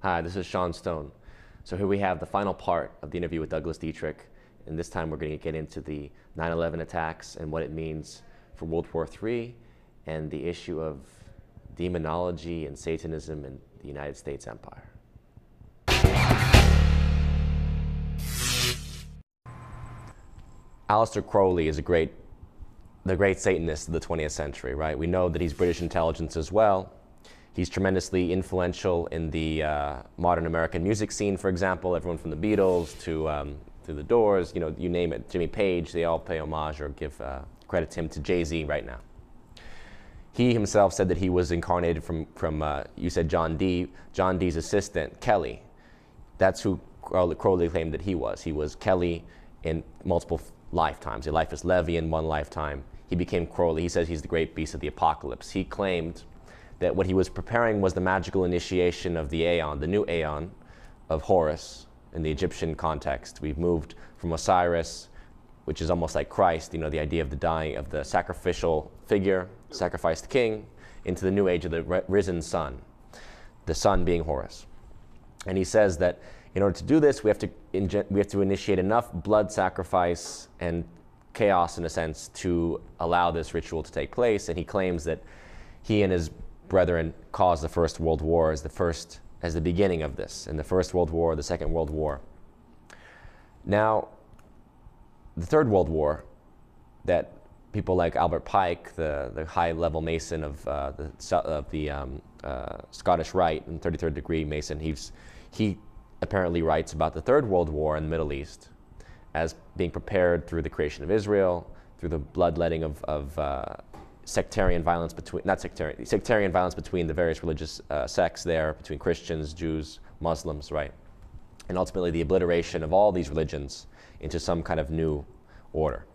Hi, this is Sean Stone. So here we have the final part of the interview with Douglas Dietrich, and this time we're going to get into the 9/11 attacks and what it means for World War III and the issue of demonology and Satanism in the United States Empire. Aleister Crowley is the great Satanist of the 20th century, right? We know that he's British intelligence as well. He's tremendously influential in the modern American music scene, for example. Everyone from the Beatles to the Doors, you know, you name it, Jimmy Page, they all pay homage or give credit to him, to Jay-Z right now. He himself said that he was incarnated from you said John Dee. John Dee's assistant, Kelly. That's who Crowley claimed that he was. He was Kelly in multiple lifetimes. Eliphas Levi in one lifetime. He became Crowley. He says he's the great beast of the apocalypse. He claimed that what he was preparing was the magical initiation of the Aeon, the new Aeon of Horus in the Egyptian context. We've moved from Osiris, which is almost like Christ, you know, the idea of the dying, of the sacrificial figure, sacrificed king, into the new age of the risen sun, the sun being Horus. And he says that in order to do this, we have to initiate enough blood sacrifice and chaos, in a sense, to allow this ritual to take place. And he claims that he and his brethren caused the First World War as the beginning of this, and the First World War, the Second World War. Now, the Third World War, that people like Albert Pike, the high-level Mason of the Scottish Rite and 33rd degree Mason, he apparently writes about the Third World War in the Middle East as being prepared through the creation of Israel, through the bloodletting of sectarian violence between, sectarian violence between the various religious sects there, between Christians, Jews, Muslims, right? And ultimately the obliteration of all these religions into some kind of new order.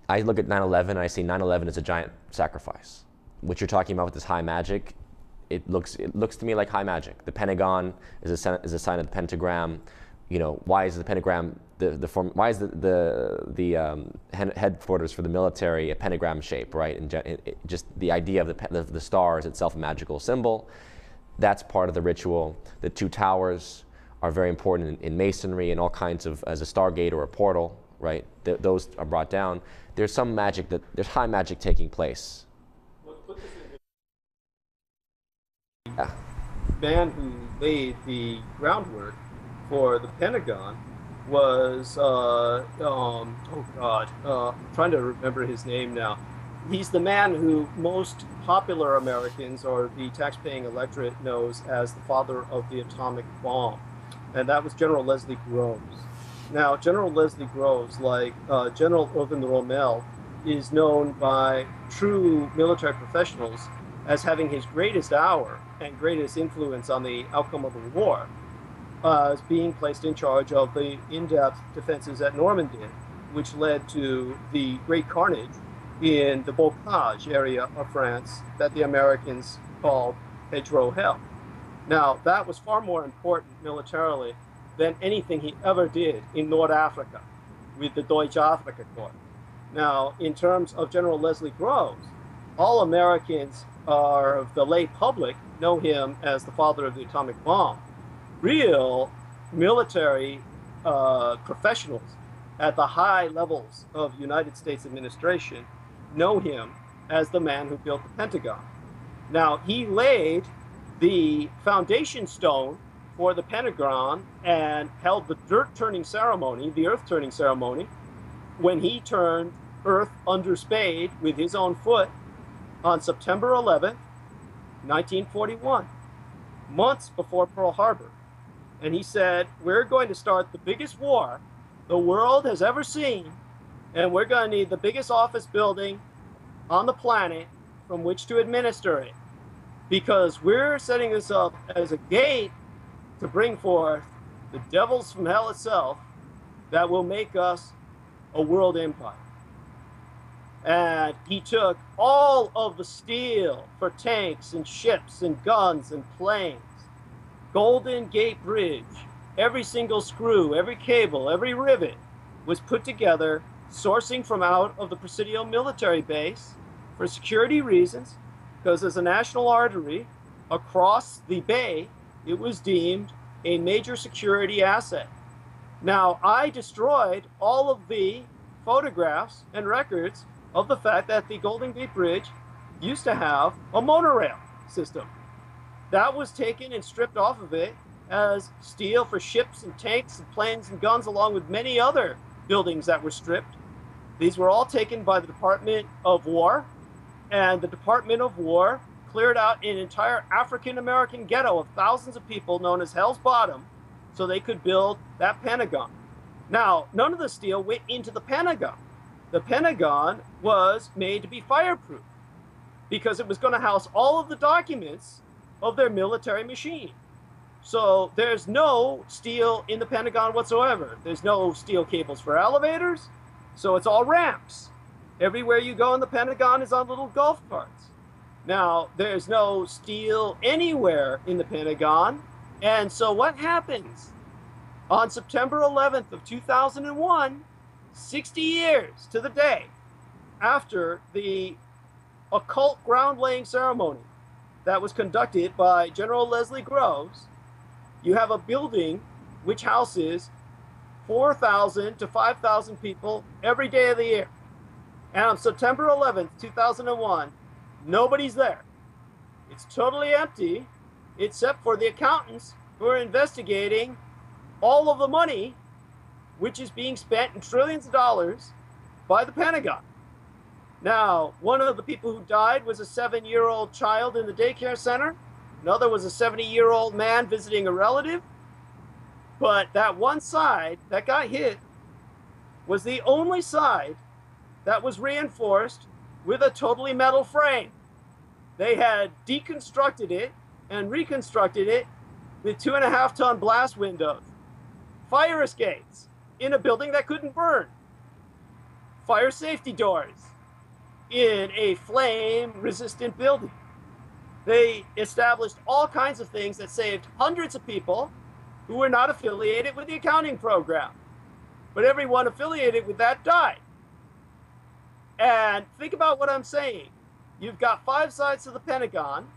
I look at 9/11 and I see 9/11 as a giant sacrifice. What you're talking about with this high magic, it looks to me like high magic. The Pentagon is a sign of the pentagram. You know, why is the pentagram why is the headquarters for the military a pentagram shape, right? And just the idea of the star is itself a magical symbol. That's part of the ritual. The two towers are very important in masonry and all kinds of, as a stargate or a portal, right? Those are brought down. There's some magic there's high magic taking place. The man who laid the groundwork for the Pentagon was, I'm trying to remember his name now. He's the man who most popular Americans or the tax-paying electorate knows as the father of the atomic bomb. And that was General Leslie Groves. Now, General Leslie Groves, like General Irvin Rommel, is known by true military professionals as having his greatest hour and greatest influence on the outcome of the war, as being placed in charge of the in-depth defenses at Normandy, which led to the great carnage in the Bocage area of France that the Americans called Hedgerow Hell. Now, that was far more important militarily than anything he ever did in North Africa with the Deutsche Afrika Korps. Now, in terms of General Leslie Groves, all Americans of the lay public know him as the father of the atomic bomb. Real military professionals at the high levels of United States administration know him as the man who built the Pentagon. Now, he laid the foundation stone for the Pentagon and held the dirt-turning ceremony, the earth-turning ceremony, when he turned earth under spade with his own foot on September 11th, 1941, months before Pearl Harbor. And he said, we're going to start the biggest war the world has ever seen, and we're going to need the biggest office building on the planet from which to administer it, because we're setting this up as a gate to bring forth the devils from hell itself that will make us a world empire. And he took all of the steel for tanks and ships and guns and planes, Golden Gate Bridge, every single screw, every cable, every rivet was put together, sourcing from out of the Presidio military base for security reasons, because there's a national artery across the bay it was deemed a major security asset. Now, I destroyed all of the photographs and records of the fact that the Golden Gate Bridge used to have a monorail system. That was taken and stripped off of it as steel for ships and tanks and planes and guns, along with many other buildings that were stripped. These were all taken by the Department of War, and the Department of War cleared out an entire African-American ghetto of thousands of people known as Hell's Bottom so they could build that Pentagon. Now, none of the steel went into the Pentagon. The Pentagon was made to be fireproof because it was going to house all of the documents of their military machine. So there's no steel in the Pentagon whatsoever. There's no steel cables for elevators, so it's all ramps. Everywhere you go in the Pentagon is on little golf carts. Now, there's no steel anywhere in the Pentagon, and so what happens? On September 11th of 2001, 60 years to the day after the occult ground-laying ceremony that was conducted by General Leslie Groves, you have a building which houses 4,000 to 5,000 people every day of the year. And on September 11th, 2001, nobody's there. It's totally empty, except for the accountants who are investigating all of the money which is being spent in trillions of dollars by the Pentagon. Now, one of the people who died was a 7-year-old child in the daycare center. Another was a 70-year-old man visiting a relative. But that one side that got hit was the only side that was reinforced with a totally metal frame. They had deconstructed it and reconstructed it with 2.5-ton blast windows, fire escapes in a building that couldn't burn, fire safety doors in a flame-resistant building. They established all kinds of things that saved hundreds of people who were not affiliated with the accounting program. But everyone affiliated with that died. And think about what I'm saying. You've got 5 sides to the Pentagon,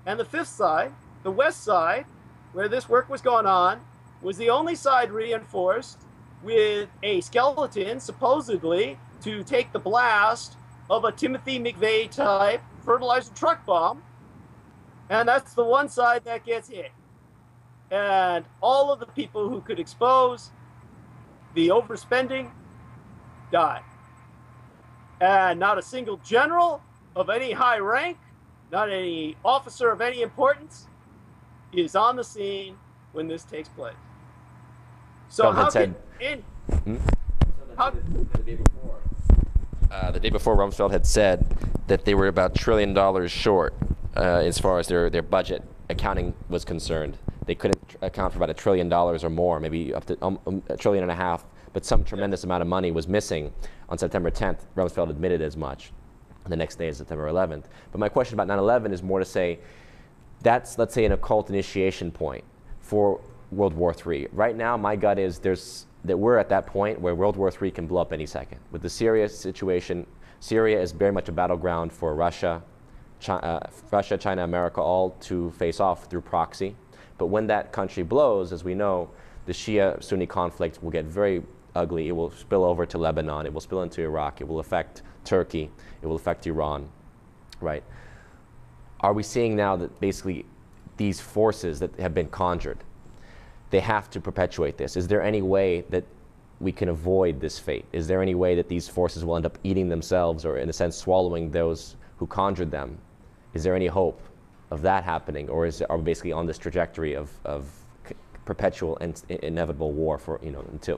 and the 5th side, the west side, where this work was going on, was the only side reinforced with a skeleton, supposedly, to take the blast of a Timothy McVeigh type fertilizer truck bomb. And that's the one side that gets hit. And all of the people who could expose the overspending die. And not a single general of any high rank, not any officer of any importance, is on the scene when this takes place. So how can... The day before, Rumsfeld had said that they were about $1 trillion short as far as their budget accounting was concerned. They couldn't account for about $1 trillion or more, maybe up to $1.5 trillion, but some tremendous amount of money was missing. On September 10th, Rumsfeld admitted as much. The next day is September 11th. But my question about 9/11 is more to say, that's, let's say, an occult initiation point for World War III. Right now, my gut is that we're at that point where World War III can blow up any second. With the Syria situation, Syria is very much a battleground for Russia, China, America, all to face off through proxy. But when that country blows, as we know, the Shia-Sunni conflict will get very ugly. It will spill over to Lebanon. It will spill into Iraq. It will affect Turkey. It will affect Iran, right? Are we seeing now that basically these forces that have been conjured, they have to perpetuate this? Is there any way that we can avoid this fate? Is there any way that these forces will end up eating themselves, or in a sense swallowing those who conjured them? Is there any hope of that happening, or are we basically on this trajectory of perpetual and inevitable war for,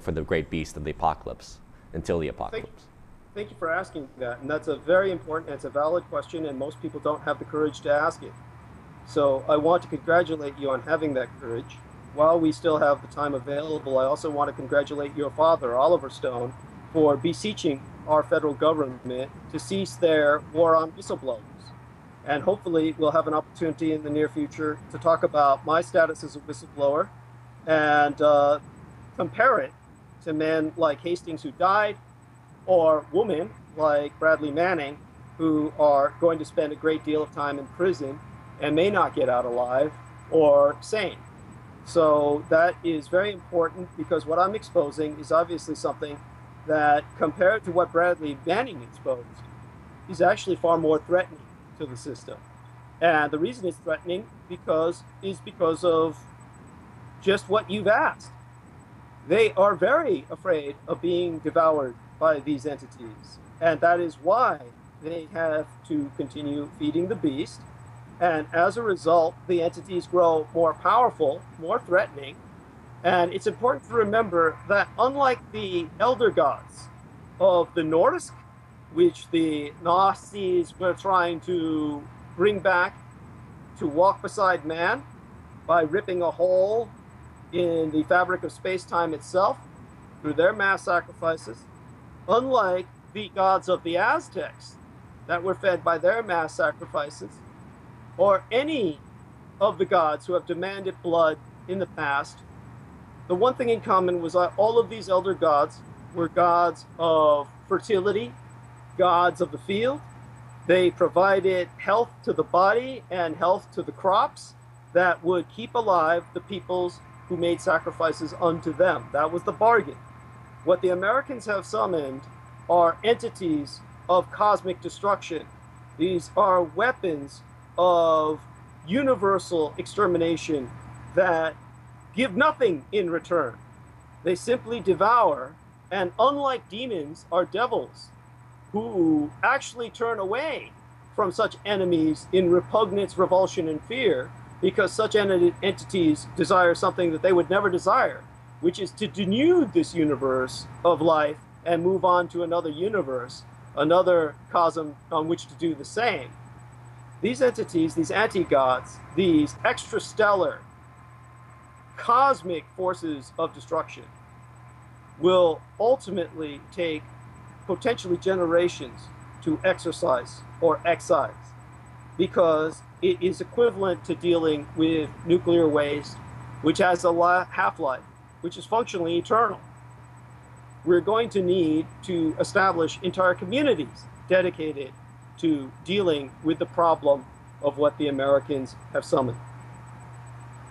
for the great beast of the apocalypse, until the apocalypse? Thank you for asking that, and that's a very important, it's a valid question, and most people don't have the courage to ask it. So I want to congratulate you on having that courage. While we still have the time available, I also want to congratulate your father, Oliver Stone, for beseeching our federal government to cease their war on whistleblowers. And hopefully we'll have an opportunity in the near future to talk about my status as a whistleblower and compare it to men like Hastings who died, or women like Bradley Manning who are going to spend a great deal of time in prison and may not get out alive or sane. So that is very important, because what I'm exposing is obviously something that, compared to what Bradley Manning exposed, is actually far more threatening to the system. And the reason it's threatening is because of just what you've asked. They are very afraid of being devoured by these entities. And that is why they have to continue feeding the beast. And as a result, the entities grow more powerful, more threatening. And it's important to remember that, unlike the elder gods of the Nordics, which the Nazis were trying to bring back to walk beside man by ripping a hole in the fabric of space-time itself through their mass sacrifices, unlike the gods of the Aztecs that were fed by their mass sacrifices, or any of the gods who have demanded blood in the past, the one thing in common was that all of these elder gods were gods of fertility, gods of the field. They provided health to the body and health to the crops that would keep alive the peoples who made sacrifices unto them. That was the bargain. What the Americans have summoned are entities of cosmic destruction. These are weapons of universal extermination that give nothing in return. They simply devour, and unlike demons, are devils who actually turn away from such enemies in repugnance, revulsion, and fear, because such entities desire something that they would never desire, which is to denude this universe of life and move on to another universe, another cosm on which to do the same. These entities, these anti-gods, these extrastellar cosmic forces of destruction will ultimately take potentially generations to exorcise or excise, because it is equivalent to dealing with nuclear waste, which has a half-life, which is functionally eternal. We're going to need to establish entire communities dedicated to dealing with the problem of what the Americans have summoned.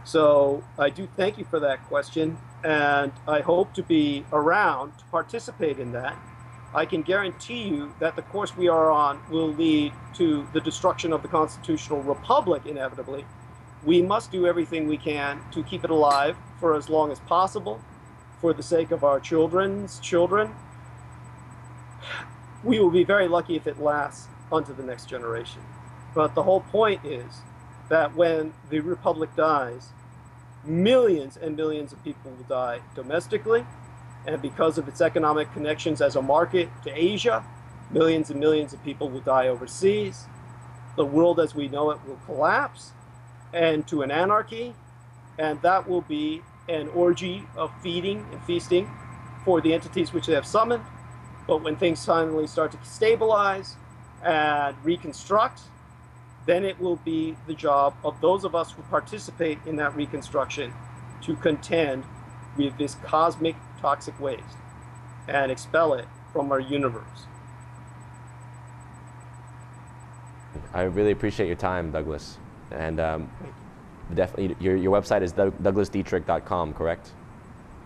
So I do thank you for that question, and I hope to be around to participate in that. I can guarantee you that the course we are on will lead to the destruction of the constitutional republic inevitably. We must do everything we can to keep it alive for as long as possible, for the sake of our children's children. We will be very lucky if it lasts onto the next generation. But the whole point is that when the republic dies, millions and millions of people will die domestically, and because of its economic connections as a market to Asia, millions and millions of people will die overseas. The world as we know it will collapse and to an anarchy, and that will be an orgy of feeding and feasting for the entities which they have summoned. But when things finally start to stabilize and reconstruct, then it will be the job of those of us who participate in that reconstruction to contend with this cosmic toxic waste and expel it from our universe. I really appreciate your time, Douglas. And definitely, your website is douglasdietrich.com, correct?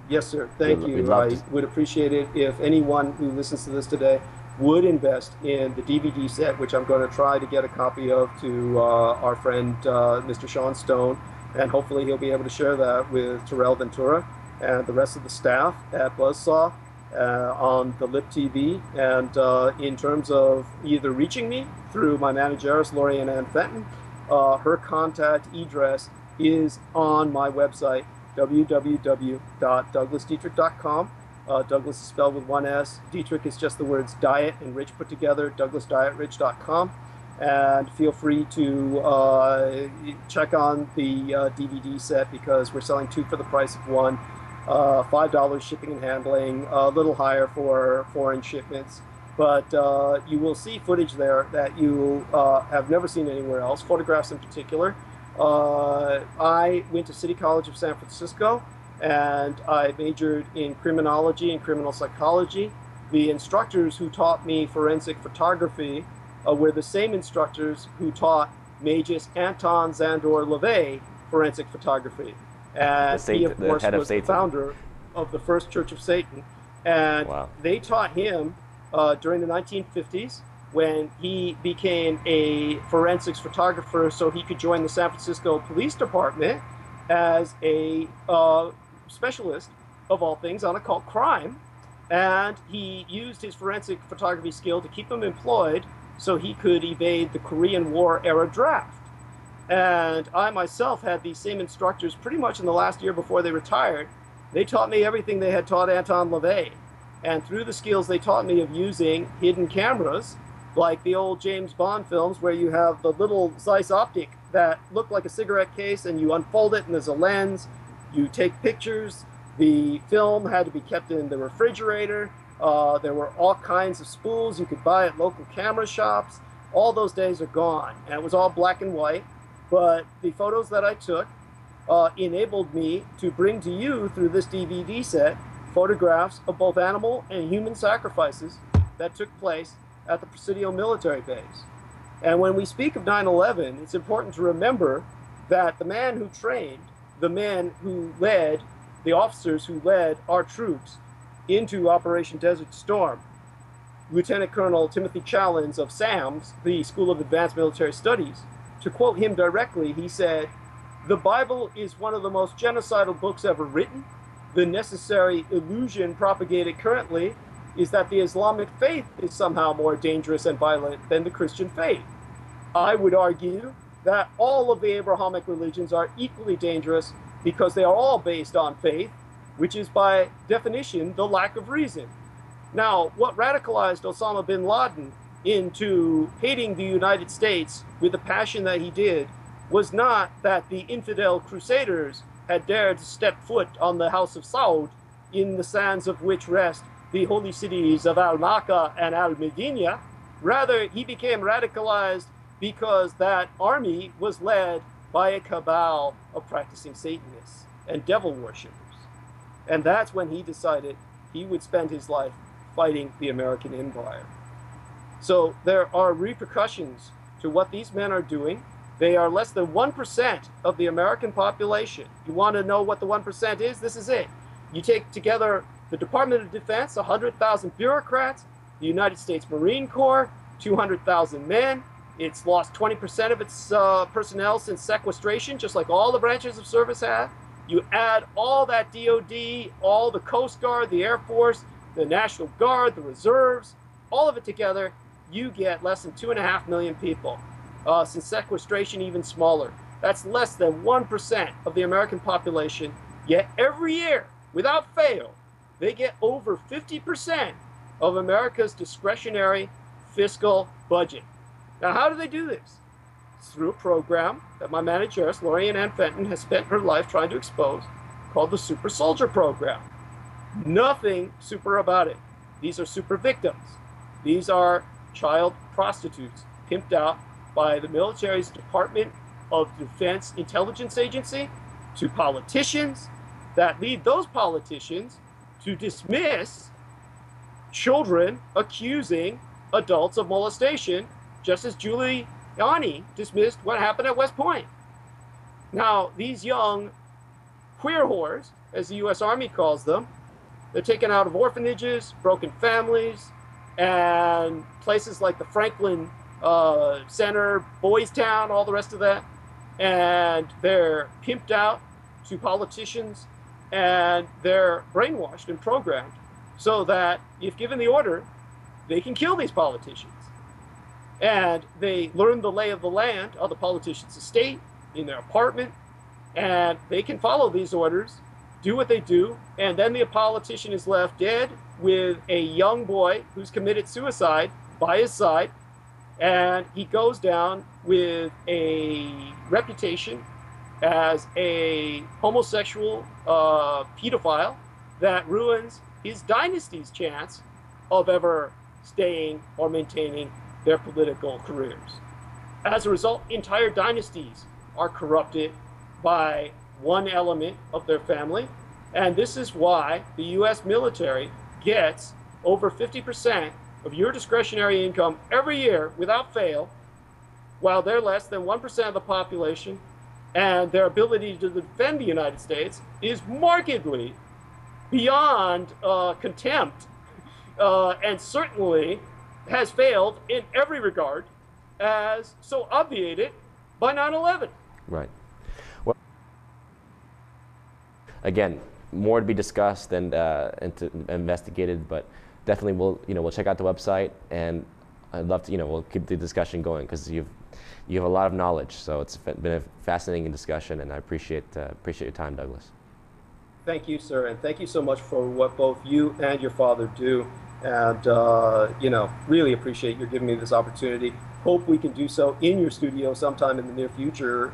Yes, sir. Thank you. I would appreciate it if anyone who listens to this today would invest in the DVD set, which I'm going to try to get a copy of to our friend Mr. Sean Stone, and hopefully he'll be able to share that with Terrell Ventura and the rest of the staff at Buzzsaw on the LIP TV. And in terms of either reaching me through my manageress, Lorianne Ann Fenton, her contact address is on my website, www.douglasdietrich.com. Douglas is spelled with one S. Dietrich is just the words diet and rich put together, douglasdietrich.com. And feel free to check on the DVD set, because we're selling 2 for the price of 1. $5 shipping and handling, a little higher for foreign shipments. But you will see footage there that you have never seen anywhere else, photographs in particular. I went to City College of San Francisco, and I majored in criminology and criminal psychology. The instructors who taught me forensic photography were the same instructors who taught Magus Anton Zandor LaVey forensic photography. And he, of course, head of was the Satan. founder of the First Church of Satan. And Wow. they taught him during the 1950s when he became a forensics photographer so he could join the San Francisco Police Department as a specialist of all things on occult crime. And he used his forensic photography skill to keep him employed so he could evade the Korean War era draft. And I myself had these same instructors pretty much in the last year before they retired. They taught me everything they had taught Anton LaVey. And through the skills they taught me of using hidden cameras, like the old James Bond films where you have the little Zeiss optic that look like a cigarette case and you unfold it and there's a lens, you take pictures. The film had to be kept in the refrigerator. There were all kinds of spools you could buy at local camera shops. All those days are gone. And it was all black and white. But the photos that I took enabled me to bring to you through this DVD set photographs of both animal and human sacrifices that took place at the Presidio military base. And when we speak of 9/11, it's important to remember that the man who trained, the man who led, the officers who led our troops into Operation Desert Storm, Lieutenant Colonel Timothy Chalens of SAMS, the School of Advanced Military Studies, to quote him directly, he said, "The Bible is one of the most genocidal books ever written. The necessary illusion propagated currently is that the Islamic faith is somehow more dangerous and violent than the Christian faith. I would argue that all of the Abrahamic religions are equally dangerous because they are all based on faith, which is by definition the lack of reason." Now, what radicalized Osama bin Laden into hating the United States with the passion that he did was not that the infidel crusaders had dared to step foot on the House of Saud, in the sands of which rest the holy cities of Al-Makkah and Al-Medina. Rather, he became radicalized because that army was led by a cabal of practicing Satanists and devil worshippers. And that's when he decided he would spend his life fighting the American Empire. So there are repercussions to what these men are doing. They are less than 1% of the American population. You want to know what the 1% is? This is it. You take together the Department of Defense, 100,000 bureaucrats, the United States Marine Corps, 200,000 men. It's lost 20% of its personnel since sequestration, just like all the branches of service have. You add all that DOD, all the Coast Guard, the Air Force, the National Guard, the reserves, all of it together, you get less than 2.5 million people. Since sequestration, even smaller. That's less than 1% of the American population. Yet every year, without fail, they get over 50% of America's discretionary fiscal budget. Now, how do they do this? It's through a program that my manageress, Lori Ann Fenton, has spent her life trying to expose, called the Super Soldier Program. Nothing super about it. These are super victims. These are child prostitutes pimped out by the military's Department of Defense Intelligence Agency to politicians that lead those politicians to dismiss children accusing adults of molestation, just as Giuliani dismissed what happened at West Point. Now, these young queer whores, as the U.S. Army calls them, they're taken out of orphanages, broken families, and places like the Franklin Center, Boys Town, all the rest of that. And they're pimped out to politicians, and they're brainwashed and programmed so that if given the order, they can kill these politicians. And they learn the lay of the land on the politician's estate, in their apartment, and they can follow these orders, do what they do, and then the politician is left dead with a young boy who's committed suicide by his side, and he goes down with a reputation as a homosexual pedophile that ruins his dynasty's chance of ever staying or maintaining their political careers. As a result, entire dynasties are corrupted by one element of their family, and this is why the U.S. military gets over 50% of your discretionary income every year without fail, while they're less than 1% of the population, and their ability to defend the United States is markedly beyond contempt, and certainly has failed in every regard, as so obviated by 9/11. Right. Well, again, more to be discussed and investigated, but definitely we'll check out the website, and I'd love to we'll keep the discussion going, because you have a lot of knowledge. So it's been a fascinating discussion, and I appreciate your time, Douglas. Thank you, sir, and thank you so much for what both you and your father do. And really appreciate your giving me this opportunity. Hope we can do so in your studio sometime in the near future,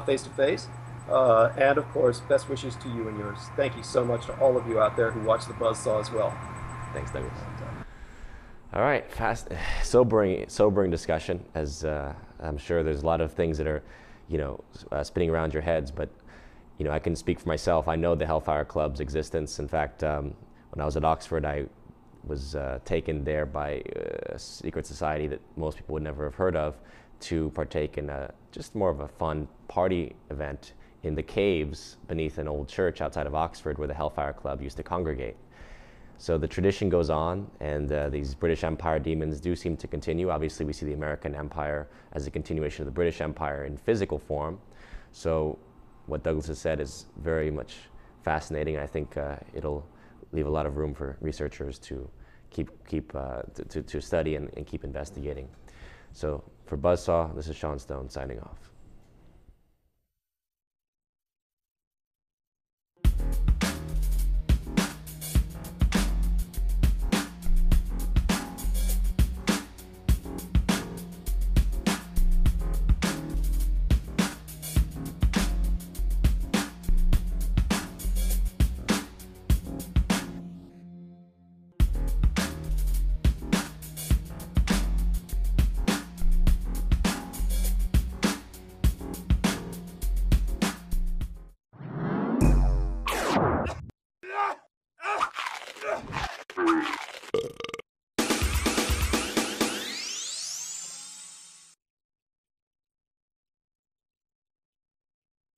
face to face. And of course, best wishes to you and yours. Thank you so much to all of you out there who watch the Buzzsaw as well. Thanks, Douglas. All right, sobering discussion, as I'm sure there's a lot of things that are, spinning around your heads, but I can speak for myself. I know the Hellfire Club's existence. In fact, when I was at Oxford, I was taken there by a secret society that most people would never have heard of, to partake in just more of a fun party event in the caves beneath an old church outside of Oxford, where the Hellfire Club used to congregate. So the tradition goes on, and these British Empire demons do seem to continue. Obviously, we see the American Empire as a continuation of the British Empire in physical form. So what Douglas has said is very much fascinating. I think it'll leave a lot of room for researchers to to study and keep investigating. So for Buzzsaw, this is Sean Stone signing off.